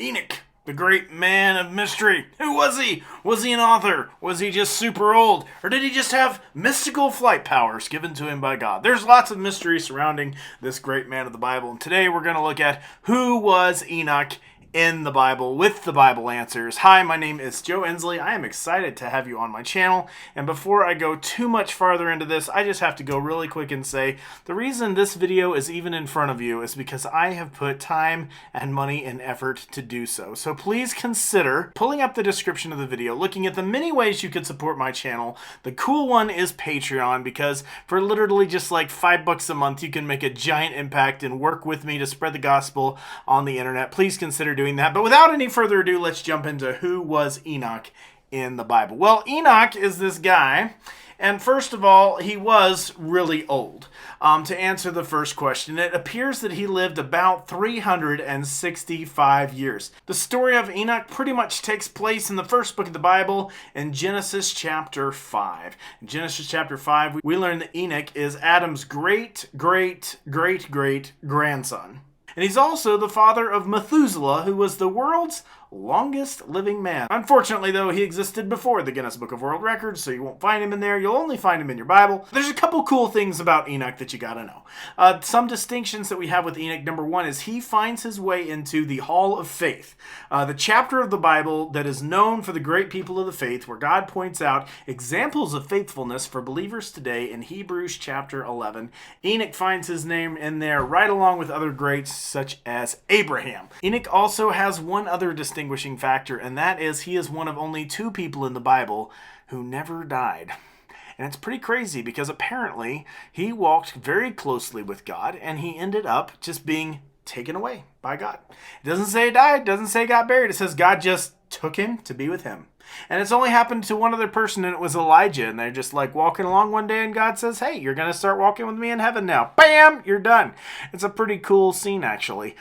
Enoch, the great man of mystery. Who was he? Was he an author? Was he just super old? Or did he just have mystical flight powers given to him by God? There's lots of mystery surrounding this great man of the Bible. And today we're going to look at who was Enoch in the Bible with the Bible answers. Hi, my name is Joe Inslee. I am excited to have you on my channel. And before I go too much farther into this, I just have to go really quick and say the reason this video is even in front of you is because I have put time and money and effort to do so. So please consider pulling up the description of the video, looking at the many ways you could support my channel. The cool one is Patreon, because for literally just like $5 a month, you can make a giant impact and work with me to spread the gospel on the internet. Please consider doing that. But without any further ado, let's jump into who was Enoch in the Bible. Well, Enoch is this guy, and first of all, he was really old. To answer the first question, it appears that he lived about 365 years. The story of Enoch pretty much takes place in the first book of the Bible, in Genesis chapter 5. In Genesis chapter 5, we learn that Enoch is Adam's great-great-great-great-grandson. And he's also the father of Methuselah, who was the world's longest living man. Unfortunately, though, he existed before the Guinness Book of World Records, so you won't find him in there. You'll only find him in your Bible. There's a couple cool things about Enoch that you gotta know. Some distinctions that we have with Enoch. Number one is he finds his way into the Hall of Faith, the chapter of the Bible that is known for the great people of the faith, where God points out examples of faithfulness for believers today in Hebrews chapter 11. Enoch finds his name in there right along with other greats such as Abraham. Enoch also has one other distinction factor, and that is he is one of only two people in the Bible who never died. And it's pretty crazy because apparently he walked very closely with God and he ended up just being taken away by God. It doesn't say he died, doesn't say he got buried. It says God just took him to be with him. And it's only happened to one other person, and it was Elijah. And they're just like walking along one day, and God says, hey, you're going to start walking with me in heaven now. Bam! You're done. It's a pretty cool scene, actually.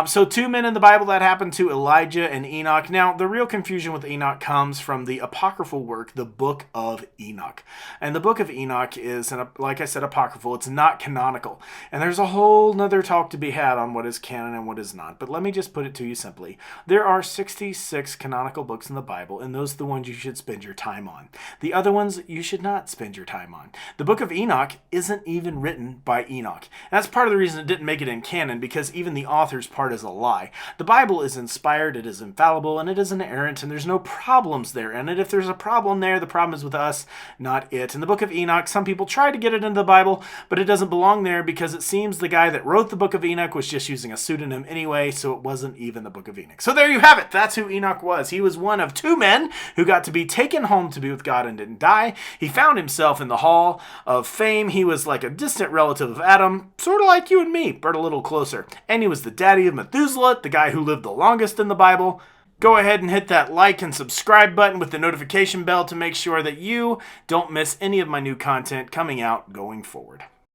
So two men in the Bible that happened to Elijah and Enoch. Now, the real confusion with Enoch comes from the apocryphal work, the Book of Enoch. And the Book of Enoch is, like I said, apocryphal. It's not canonical. And there's a whole nother talk to be had on what is canon and what is not. But let me just put it to you simply. There are 66 canonical books in the Bible, and those are the ones you should spend your time on. The other ones you should not spend your time on. The Book of Enoch isn't even written by Enoch. And that's part of the reason it didn't make it in canon, because even the author's part is a lie. The Bible is inspired, it is infallible, and it is inerrant, and there's no problems there. And if there's a problem there, the problem is with us, not it. In the Book of Enoch, some people try to get it into the Bible, but it doesn't belong there because it seems the guy that wrote the Book of Enoch was just using a pseudonym anyway, so it wasn't even the Book of Enoch. So there you have it. That's who Enoch was. He was one of two men who got to be taken home to be with God and didn't die. He found himself in the Hall of Fame. He was like a distant relative of Adam, sort of like you and me, but a little closer. And he was the daddy of Methuselah, the guy who lived the longest in the Bible. Go ahead and hit that like and subscribe button with the notification bell to make sure that you don't miss any of my new content coming out going forward.